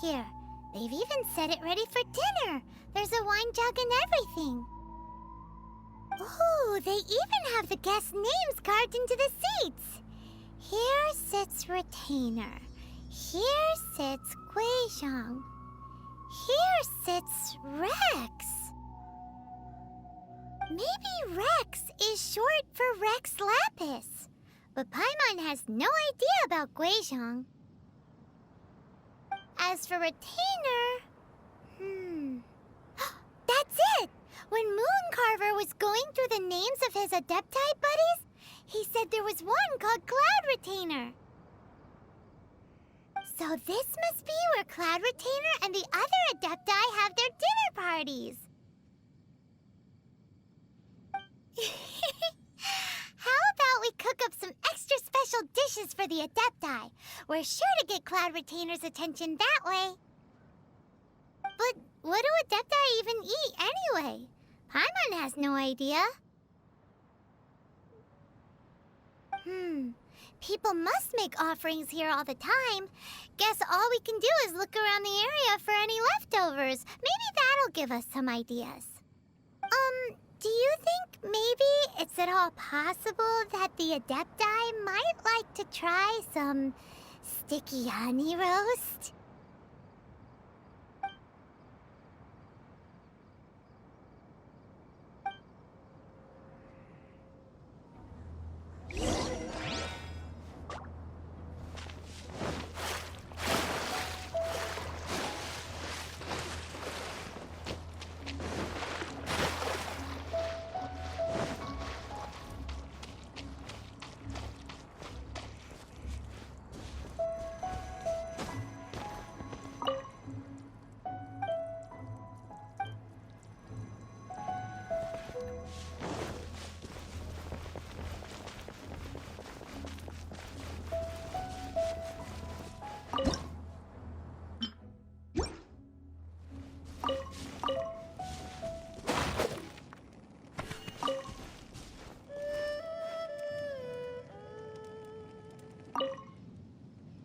here. They've even set it ready for dinner. There's a wine jug and everything. Ooh, they even have the guest names carved into the seats. Here sits Retainer. Here sits Guizhong. Here sits Rex. Maybe Rex is short for Rex Lapis. But Paimon has no idea about Guizhong. As for Retainer... That's it! When Mooncarver was going through the names of his Adepti buddies, he said there was one called Cloud Retainer. So this must be where Cloud Retainer and the other Adepti have their dinner parties. How about we cook up some extra special dishes for the Adepti? We're sure to get Cloud Retainer's attention that way. But what do Adepti even eat anyway? Paimon has no idea. People must make offerings here all the time. Guess all we can do is look around the area for any leftovers. Maybe that'll give us some ideas. Do you think maybe it's at all possible that the Adepti might like to try some sticky honey roast?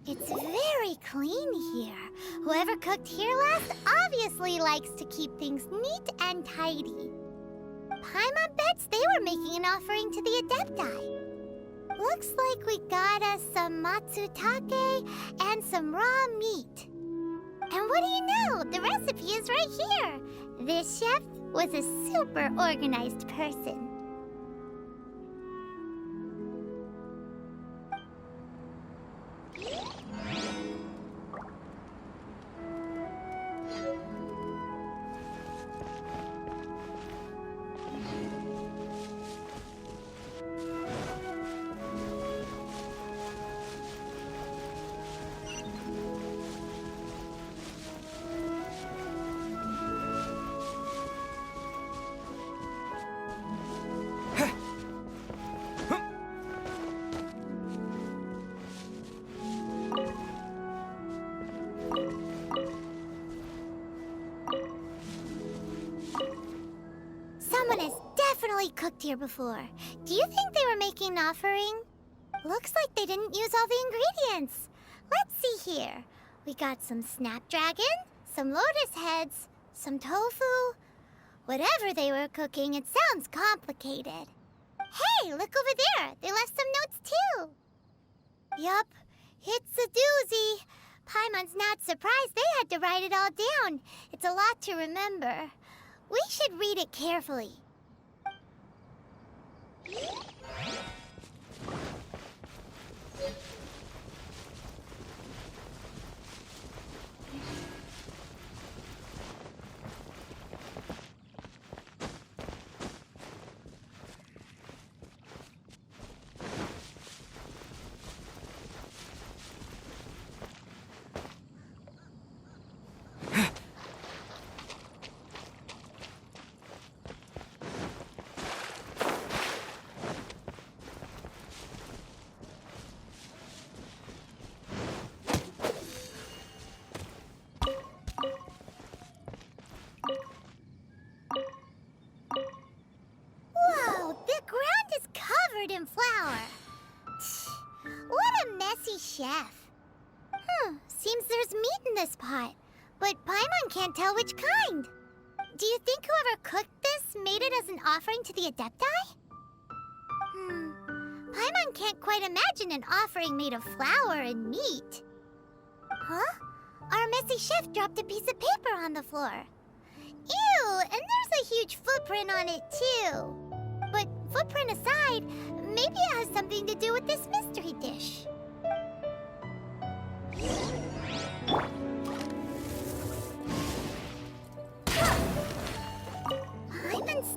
It's very clean here. Whoever cooked here last obviously likes to keep things neat and tidy. Paimon bets they were making an offering to the Adepti. Looks like we got us some matsutake and some raw meat. And what do you know? The recipe is right here. This chef was a super organized person. Someone has definitely cooked here before. Do you think they were making an offering? Looks like they didn't use all the ingredients. Let's see here. We got some snapdragon, some lotus heads, some tofu. Whatever they were cooking, it sounds complicated. Hey, look over there. They left some notes too. Yup, it's a doozy. Paimon's not surprised they had to write it all down. It's a lot to remember. We should read it carefully. In flour. What a messy chef. Seems there's meat in this pot. but Paimon can't tell which kind. Do you think whoever cooked this made it as an offering to the Adepti? Paimon can't quite imagine an offering made of flour and meat. Huh? Our messy chef dropped a piece of paper on the floor. Ew, and there's a huge footprint on it too. But footprint aside, maybe it has something to do with this mystery dish. Paimon's...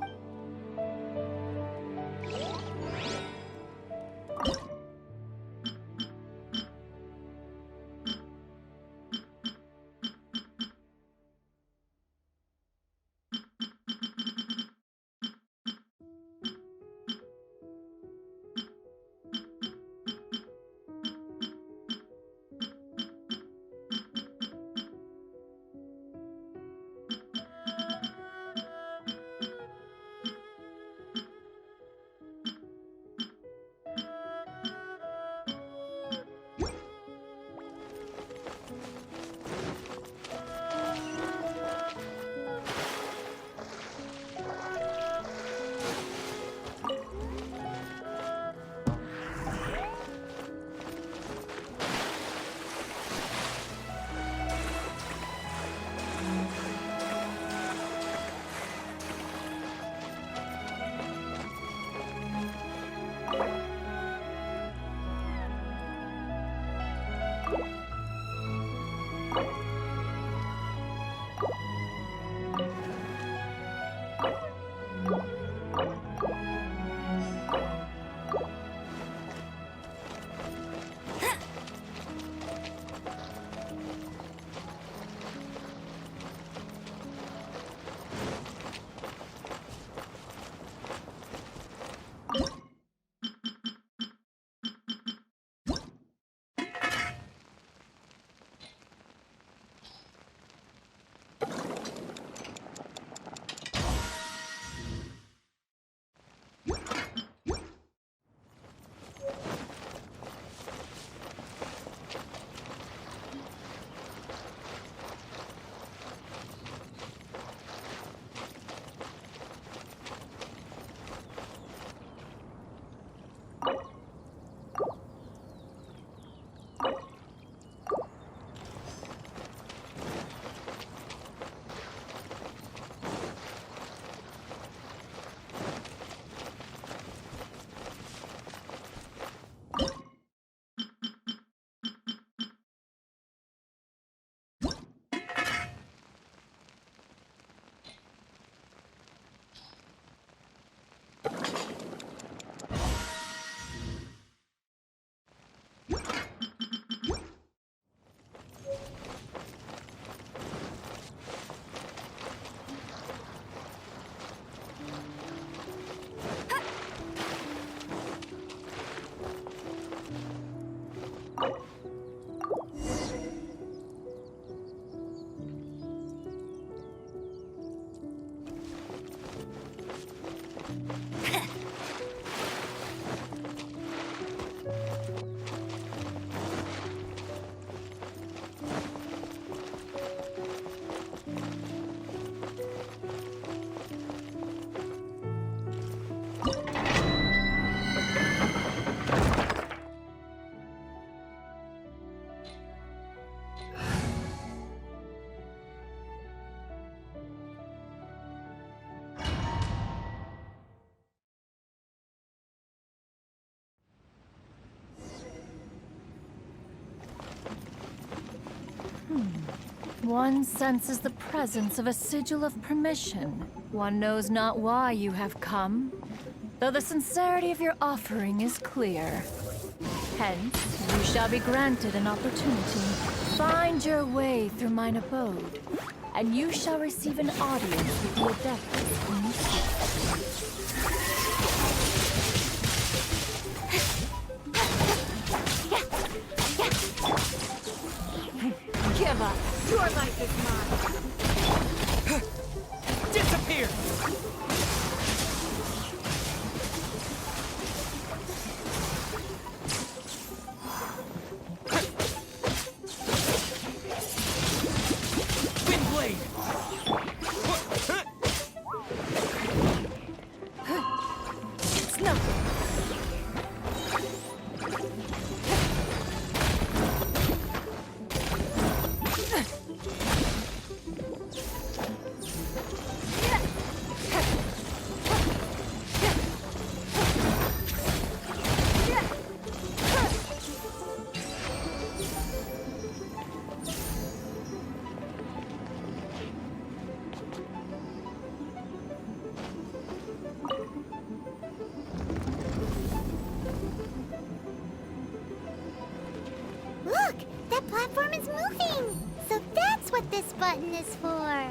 One senses the presence of a sigil of permission. One knows not why you have come, though the sincerity of your offering is clear. Hence, you shall be granted an opportunity. Find your way through mine abode, and you shall receive an audience with the Adeptus whom you seek. Give up! Your life is mine! Disappear! No. Look! That platform is moving! So that's what this button is for!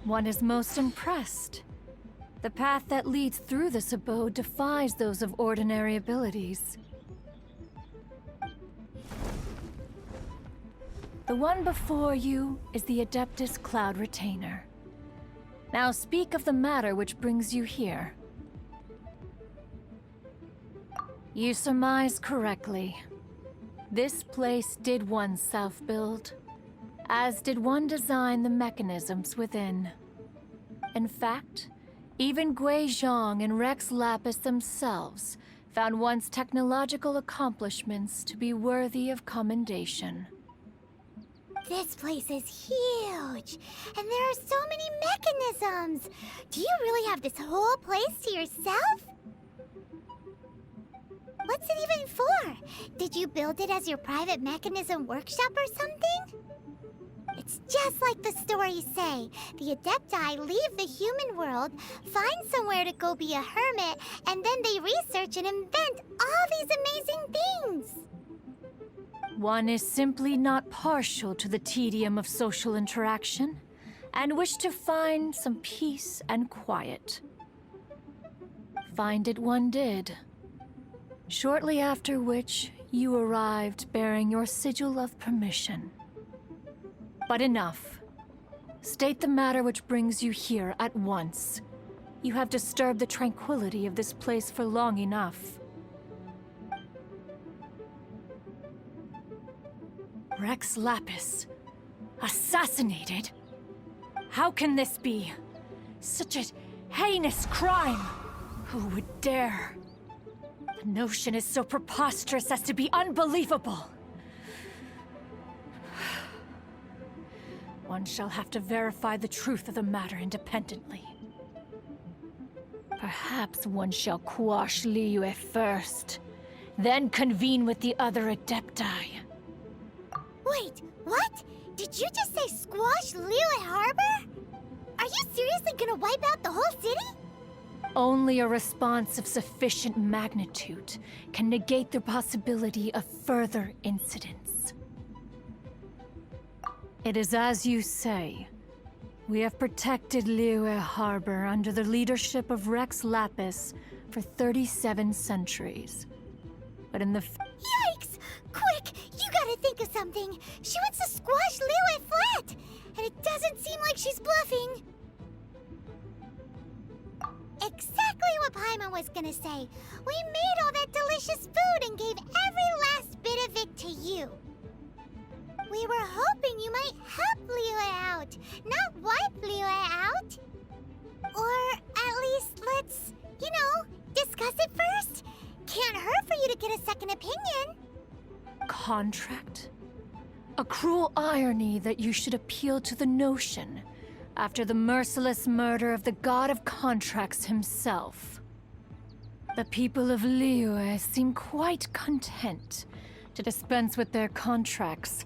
One is most impressed. The path that leads through this abode defies those of ordinary abilities. The one before you is the Adeptus Cloud Retainer. Now speak of the matter which brings you here. You surmise correctly. This place did once self-build, as did one design the mechanisms within. In fact, even Gui Zhang and Rex Lapis themselves found one's technological accomplishments to be worthy of commendation. This place is huge, and there are so many mechanisms. Do you really have this whole place to yourself? What's it even for? Did you build it as your private mechanism workshop or something? It's just like the stories say. The Adepti leave the human world, find somewhere to go be a hermit, and then they research and invent all these amazing things. One is simply not partial to the tedium of social interaction, and wish to find some peace and quiet. Find it one did. Shortly after which, you arrived bearing your sigil of permission. But enough. State the matter which brings you here at once. You have disturbed the tranquility of this place for long enough. Rex Lapis, assassinated? How can this be? Such a heinous crime! Who would dare? The notion is so preposterous as to be unbelievable. One shall have to verify the truth of the matter independently. Perhaps one shall quash Liyue first, then convene with the other Adepti. Wait, what? Did you just say squash Liyue Harbor? Are you seriously gonna wipe out the whole city? Only a response of sufficient magnitude can negate the possibility of further incidents. It is as you say. We have protected Liyue Harbor under the leadership of Rex Lapis for 37 centuries. But in the Yikes! Quick, you gotta think of something. She wants to squash Liyue flat, and it doesn't seem like she's bluffing. Exactly what Paimon was gonna say. We made all that delicious food and gave every last bit of it to you. We were hoping you might help Liyue out, not wipe Liyue out. Or at least let's, discuss it first. Can't hurt for you to get a second opinion. contract? A cruel irony that you should appeal to the notion after the merciless murder of the god of contracts himself. The people of Liyue seem quite content to dispense with their contracts.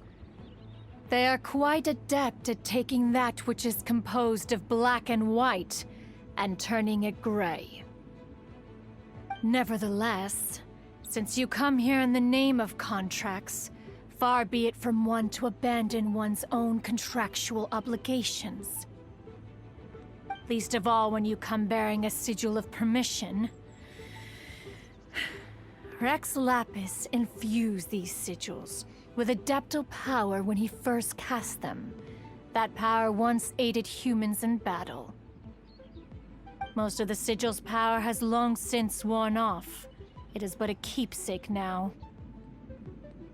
They are quite adept at taking that which is composed of black and white and turning it gray. Nevertheless, since you come here in the name of contracts, far be it from one to abandon one's own contractual obligations. Least of all when you come bearing a sigil of permission. Rex Lapis infused these sigils with adeptal power when he first cast them. That power once aided humans in battle. Most of the sigil's power has long since worn off. It is but a keepsake now.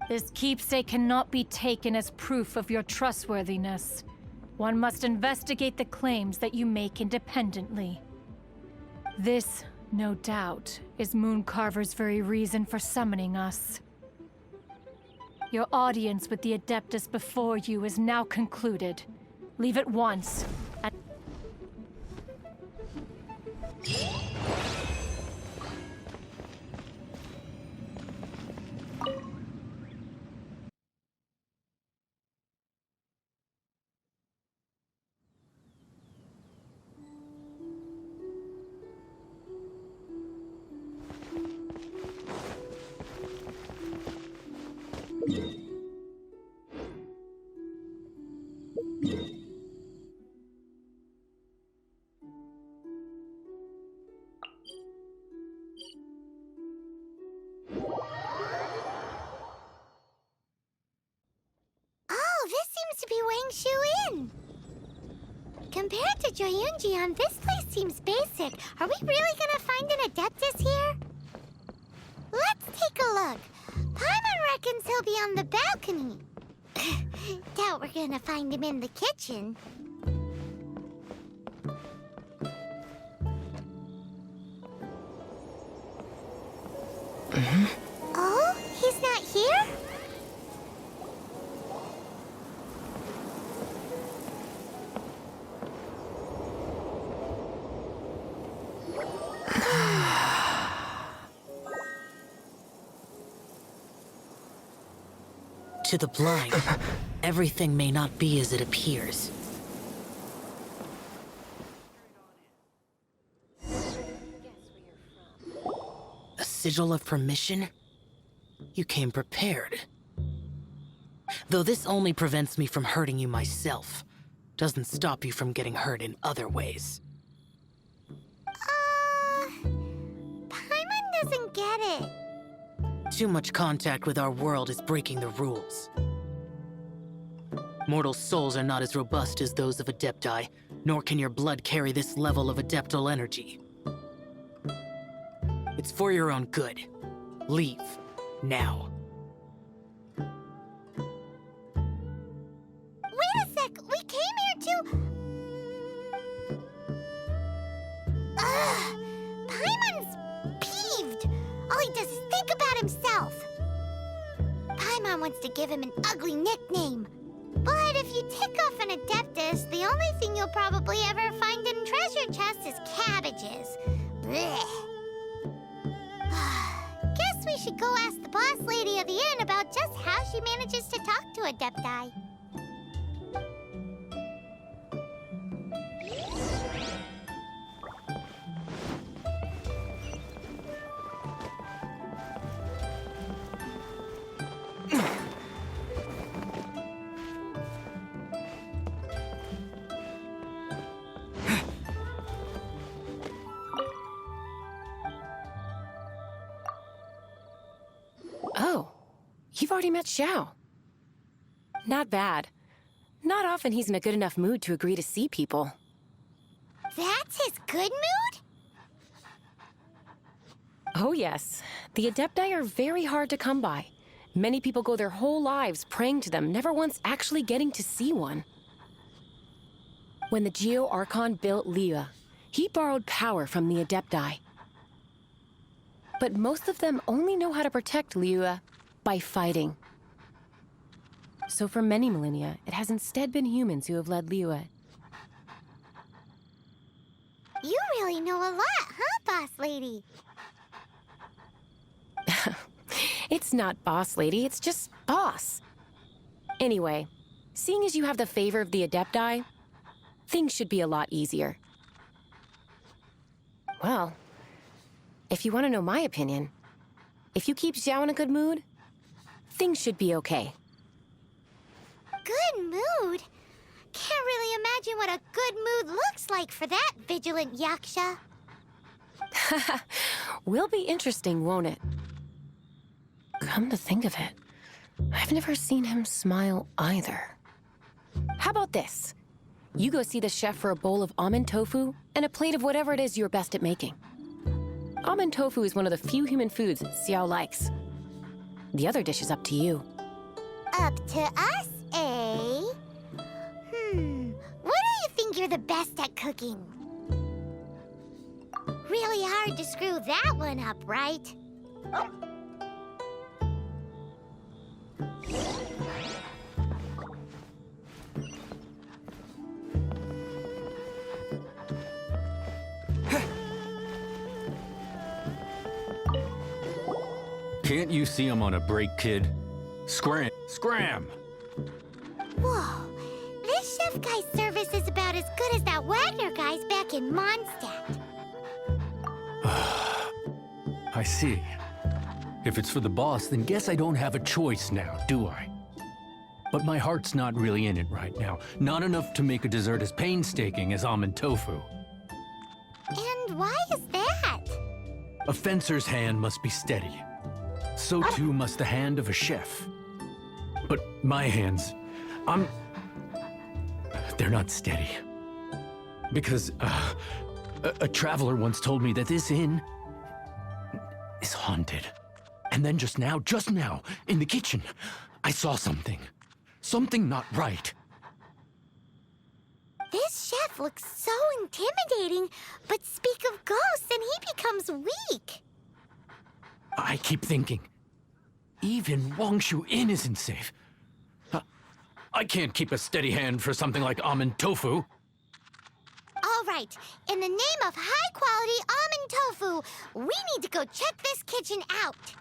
This keepsake cannot be taken as proof of your trustworthiness. One must investigate the claims that you make independently. This, no doubt, is Mooncarver's very reason for summoning us. Your audience with the Adeptus before you is now concluded. Leave at once. shoe in. Compared to Joyunjian, this place seems basic. Are we really gonna find an Adeptus here? Let's take a look. Paimon reckons he'll be on the balcony. Doubt we're gonna find him in the kitchen. Oh, he's not here? To the blind, everything may not be as it appears. A sigil of permission? You came prepared. Though this only prevents me from hurting you myself, doesn't stop you from getting hurt in other ways. Paimon doesn't get it. Too much contact with our world is breaking the rules. Mortal souls are not as robust as those of Adepti, nor can your blood carry this level of adeptal energy. It's for your own good. Leave. Now. Wait a sec! We came here to... Ugh! Paimon's peeved! All he does is think about himself. Paimon wants to give him an ugly nickname. But if you tick off an Adeptus, the only thing you'll probably ever find in treasure chests is cabbages. Blech. Guess we should go ask the boss lady of the inn about just how she manages to talk to Adepti. Oh, you've already met Xiao. Not bad. Not often he's in a good enough mood to agree to see people. That's his good mood? Oh yes, the Adepti are very hard to come by. Many people go their whole lives praying to them, never once actually getting to see one. When the Geo Archon built Liyue, he borrowed power from the Adepti. But most of them only know how to protect Liyue by fighting. So for many millennia, it has instead been humans who have led Liyue. You really know a lot, huh, boss lady? It's not boss lady, it's just boss. Anyway, seeing as you have the favor of the Adepti, things should be a lot easier. Well, if you want to know my opinion, if you keep Xiao in a good mood, things should be okay. Good mood? Can't really imagine what a good mood looks like for that vigilant yaksha. Will be interesting, won't it? Come to think of it, I've never seen him smile either. How about this? You go see the chef for a bowl of almond tofu and a plate of whatever it is you're best at making. Almond tofu is one of the few human foods Xiao likes. The other dish is up to you. Up to us, eh? What do you think you're the best at cooking? Really hard to screw that one up, right? Can't you see I'm on a break, kid? Scram! Scram! Whoa, this chef guy's service is about as good as that Wagner guy's back in Mondstadt. I see. If it's for the boss, then guess I don't have a choice now, do I? But my heart's not really in it right now. Not enough to make a dessert as painstaking as almond tofu. And why is that? A fencer's hand must be steady. So too must the hand of a chef. But my hands, They're not steady. Because, a traveler once told me that this inn is haunted. And then just now, in the kitchen, I saw something. Something not right. This chef looks so intimidating, but speak of ghosts and he becomes weak. I keep thinking, even Wangshu Inn isn't safe. I can't keep a steady hand for something like almond tofu. All right, in the name of high-quality almond tofu, we need to go check this kitchen out.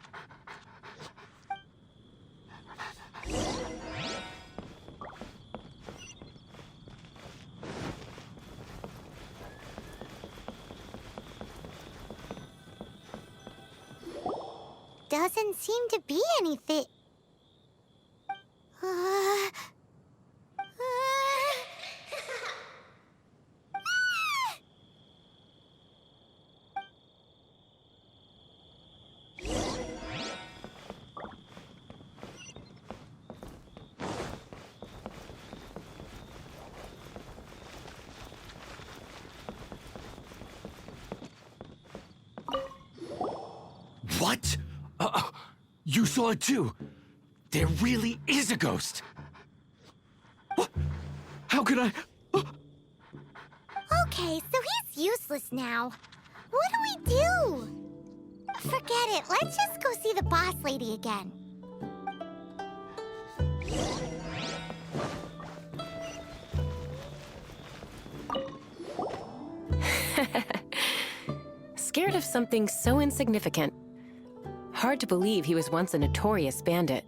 Doesn't seem to be anything. What? You saw it too? There really is a ghost. What? How could I? Okay, so he's useless now. What do we do? Forget it. Let's just go see the boss lady again. Scared of something so insignificant. Hard to believe he was once a notorious bandit.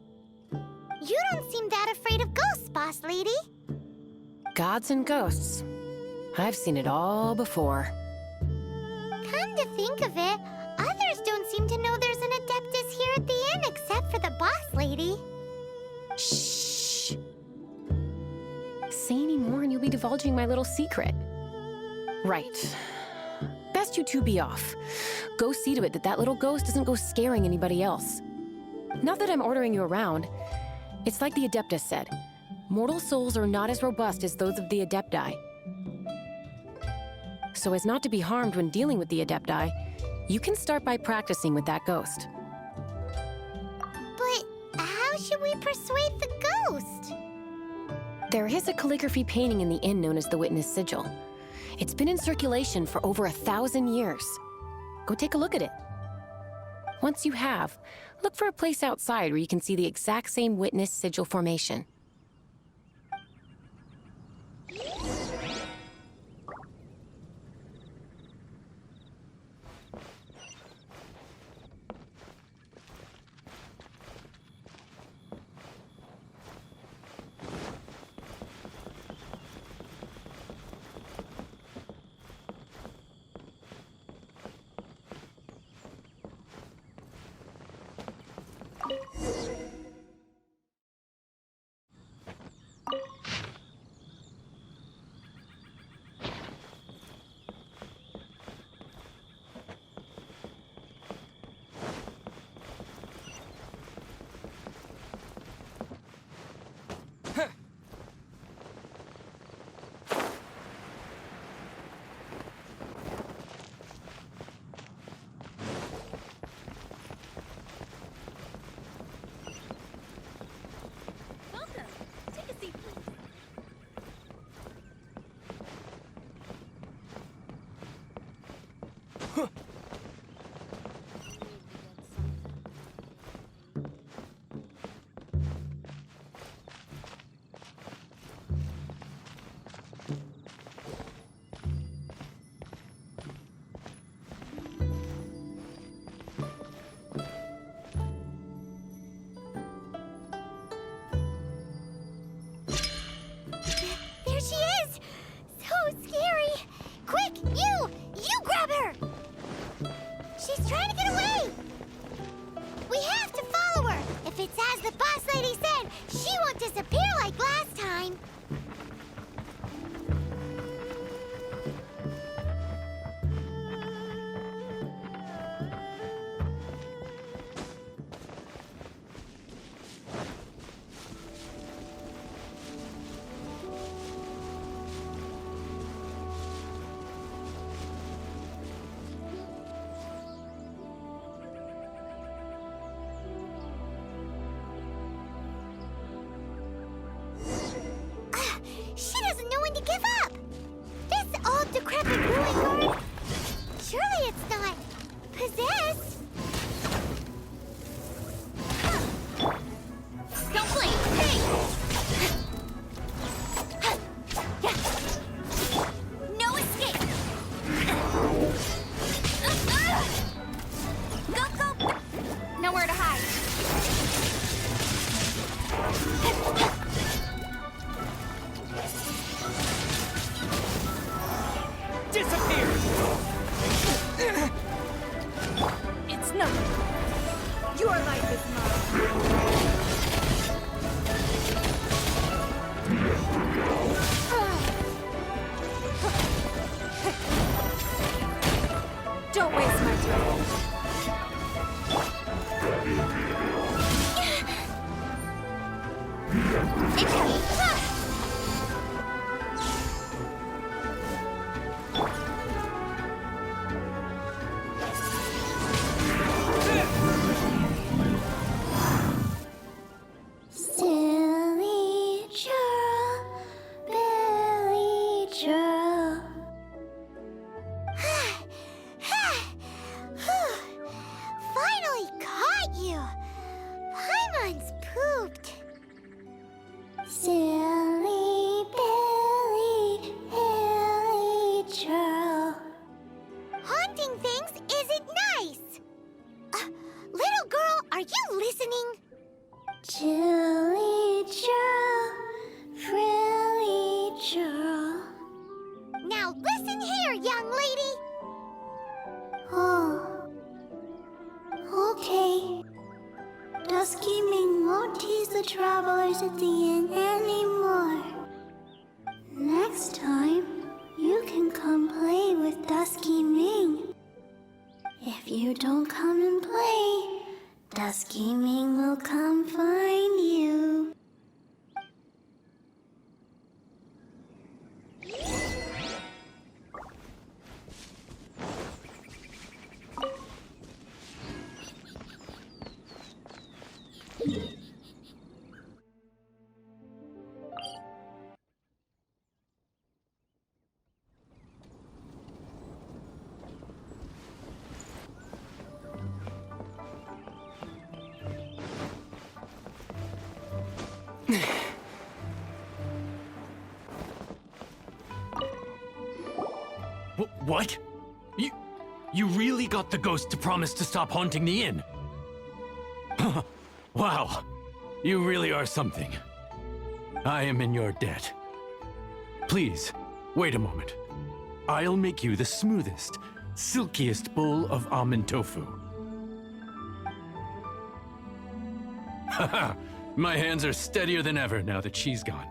You don't seem that afraid of ghosts, boss lady. Gods and ghosts. I've seen it all before. Come to think of it, others don't seem to know there's an Adeptus here at the inn except for the boss lady. Shh. Say any more and you'll be divulging my little secret. Right. Best you two be off. Go see to it that that little ghost doesn't go scaring anybody else. Not that I'm ordering you around. It's like the Adeptus said. Mortal souls are not as robust as those of the Adepti. So as not to be harmed when dealing with the Adepti, you can start by practicing with that ghost. But how should we persuade the ghost? There is a calligraphy painting in the inn known as the Witness Sigil. It's been in circulation for over 1,000 years. Go take a look at it. Once you have, look for a place outside where you can see the exact same Witness Sigil formation. churl. Finally caught you! Paimon's pooped. Silly Billy, Hilly churl. Haunting things isn't nice! Little girl, are you listening? Chilly churl, frilly churl. Now listen here, young lady! Oh. Okay. Dusky Ming won't tease the travelers at the inn anymore. Next time, you can come play with Dusky Ming. If you don't come and play, Dusky Ming will come find you. What? You really got the ghost to promise to stop haunting the inn? Wow, you really are something. I am in your debt. Please, wait a moment. I'll make you the smoothest, silkiest bowl of almond tofu. Haha, my hands are steadier than ever now that she's gone.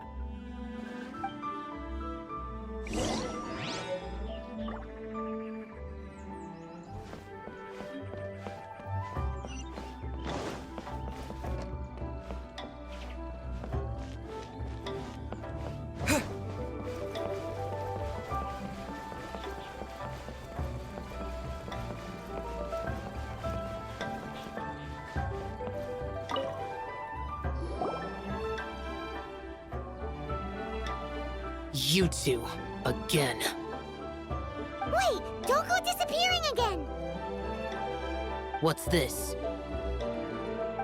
You two, again. Wait, don't go disappearing again! What's this?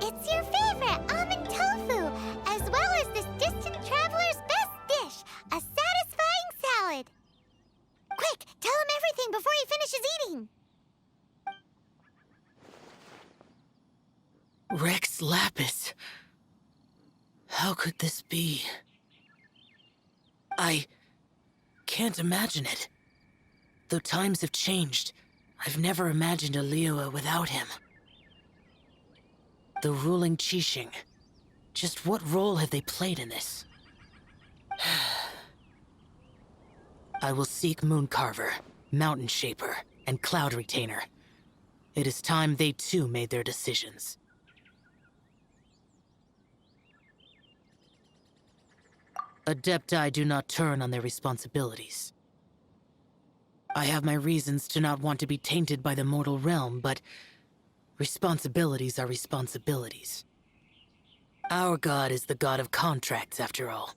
It's your favorite, almond tofu, as well as this distant traveler's best dish, a satisfying salad. Quick, tell him everything before he finishes eating. Rex Lapis. How could this be? I can't imagine it. Though times have changed, I've never imagined a Liyue without him. The ruling Qixing. Just what role have they played in this? I will seek Mooncarver, Mountain Shaper, and Cloud Retainer. It is time they too made their decisions. Adepti do not turn on their responsibilities. I have my reasons to not want to be tainted by the mortal realm, but responsibilities are responsibilities. Our god is the god of contracts, after all.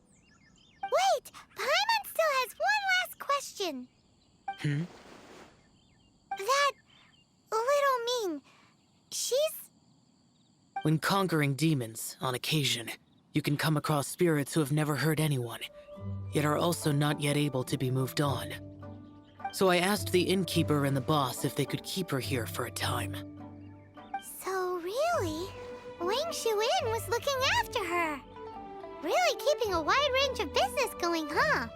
Wait, Paimon still has one last question. That little Ming, she's... When conquering demons, on occasion, you can come across spirits who have never hurt anyone, yet are also not yet able to be moved on. So I asked the innkeeper and the boss if they could keep her here for a time. So really, Wang Shuin was looking after her. Really keeping a wide range of business going, huh?